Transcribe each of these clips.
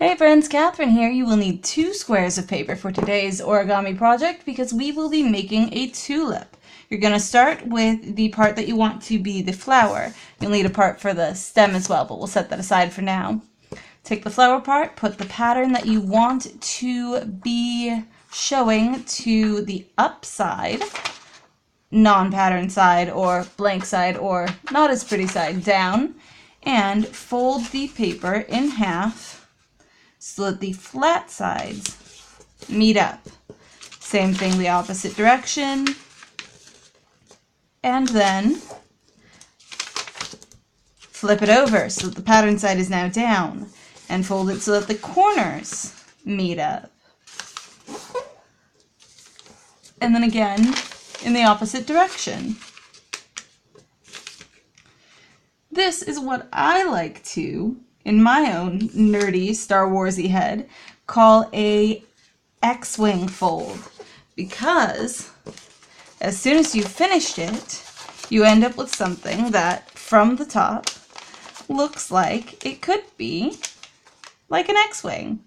Hey friends, Catherine here. You will need 2 squares of paper for today's origami project because we will be making a tulip. You're going to start with the part that you want to be the flower. You'll need a part for the stem as well, but we'll set that aside for now. Take the flower part, put the pattern that you want to be showing to the upside, non-pattern side or blank side or not as pretty side down, and fold the paper in half so that the flat sides meet up. Same thing the opposite direction. And then flip it over so that the pattern side is now down, and fold it so that the corners meet up. And then again in the opposite direction. This is what I like to, in my own nerdy Star Warsy head, call a X-wing fold, because as soon as you've finished it, you end up with something that from the top looks like it could be like an X-wing.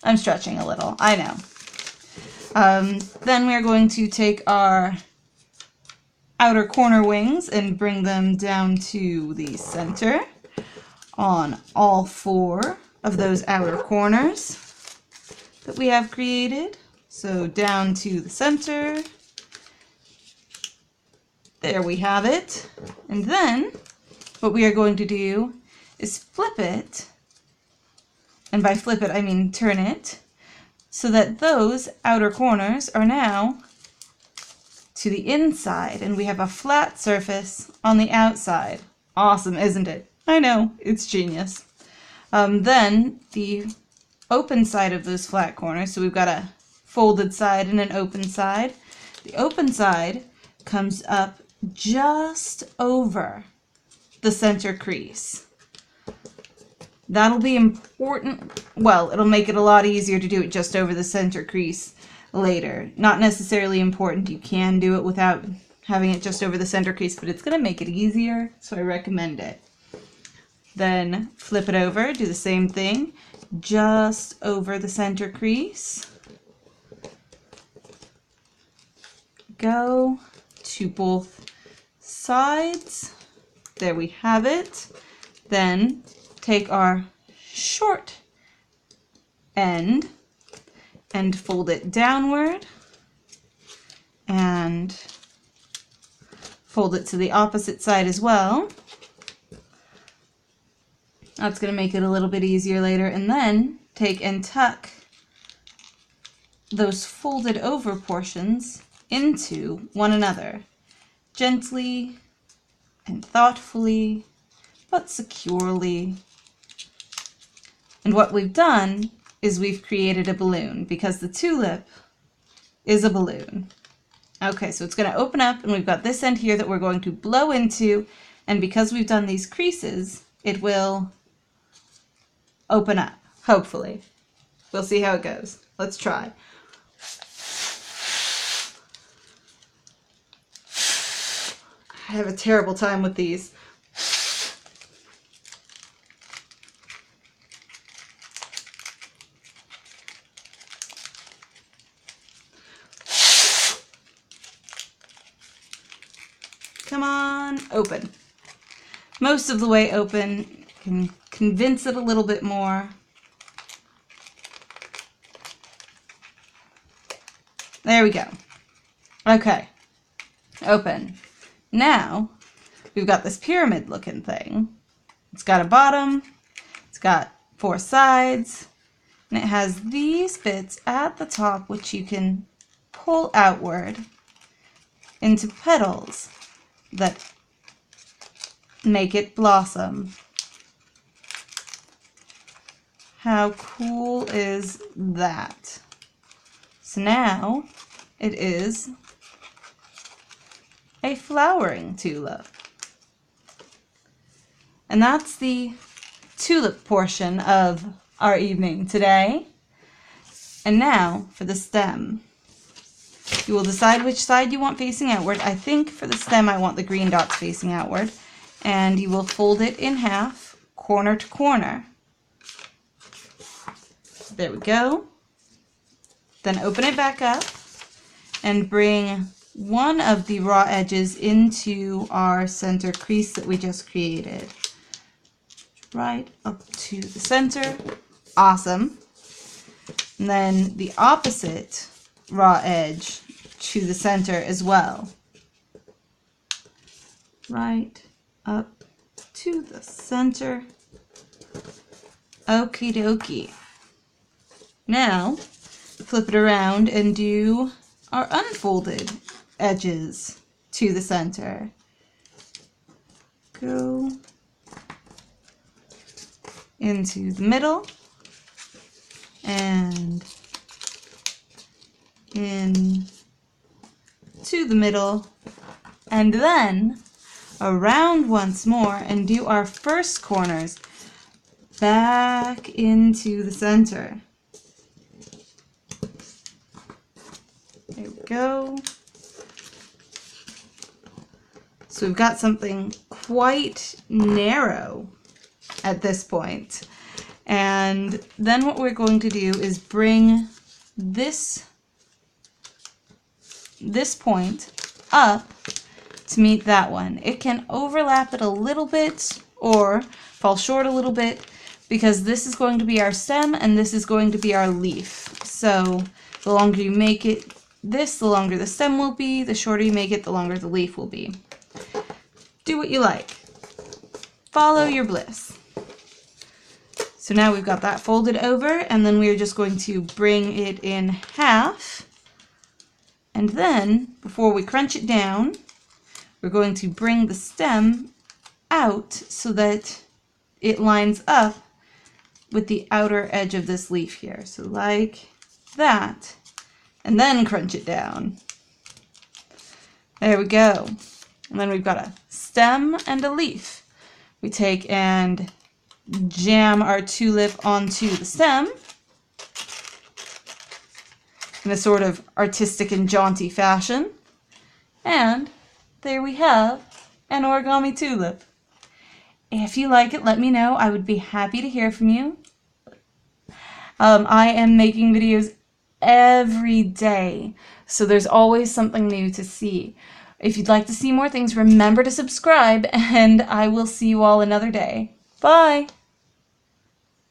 I'm stretching a little, I know. Then we're going to take our outer corner wings and bring them down to the center on all 4 of those outer corners that we have created. So down to the center. There we have it. And then what we are going to do is flip it, and by flip it I mean turn it, so that those outer corners are now to the inside and we have a flat surface on the outside. Awesome, isn't it? I know, it's genius. Then the open side of those flat corners, so we've got a folded side and an open side. The open side comes up just over the center crease. That'll be important. Well, it'll make it a lot easier to do it just over the center crease later. Not necessarily important. You can do it without having it just over the center crease, but it's going to make it easier, so I recommend it. Then flip it over, do the same thing, just over the center crease. Go to both sides. There we have it. Then take our short end and fold it downward and fold it to the opposite side as well. That's going to make it a little bit easier later. And then take and tuck those folded over portions into one another, gently and thoughtfully, but securely. And what we've done is we've created a balloon, because the tulip is a balloon. Okay, so it's going to open up, and we've got this end here that we're going to blow into, and because we've done these creases, it will open up, hopefully. We'll see how it goes. Let's try. I have a terrible time with these. Come on, open. Most of the way open. Can convince it a little bit more. There we go. Okay, open. Now we've got this pyramid looking thing. It's got a bottom, it's got 4 sides, and it has these bits at the top which you can pull outward into petals that make it blossom. How cool is that? So now it is a flowering tulip. And that's the tulip portion of our evening today. And now for the stem. You will decide which side you want facing outward. I think for the stem I want the green dots facing outward. And you will fold it in half, corner to corner. There we go. Then open it back up and bring one of the raw edges into our center crease that we just created. Right up to the center. Awesome. And then the opposite raw edge to the center as well. Right up to the center. Okie dokie. Now, flip it around and do our unfolded edges to the center. Go into the middle and in to the middle, and then around once more and do our first corners back into the center. There we go. So we've got something quite narrow at this point. And then what we're going to do is bring this point up to meet that one. It can overlap it a little bit or fall short a little bit because this is going to be our stem and this is going to be our leaf. So the longer you make it this, the longer the stem will be. The shorter you make it, the longer the leaf will be. Do what you like. Follow your bliss. So now we've got that folded over, and then we're just going to bring it in half. And then, before we crunch it down, we're going to bring the stem out so that it lines up with the outer edge of this leaf here. So like that. And then crunch it down. There we go. And then we've got a stem and a leaf. We take and jam our tulip onto the stem in a sort of artistic and jaunty fashion. And there we have an origami tulip. If you like it, let me know. I would be happy to hear from you. I am making videos every day, so there's always something new to see. If you'd like to see more things, remember to subscribe, and I will see you all another day. Bye!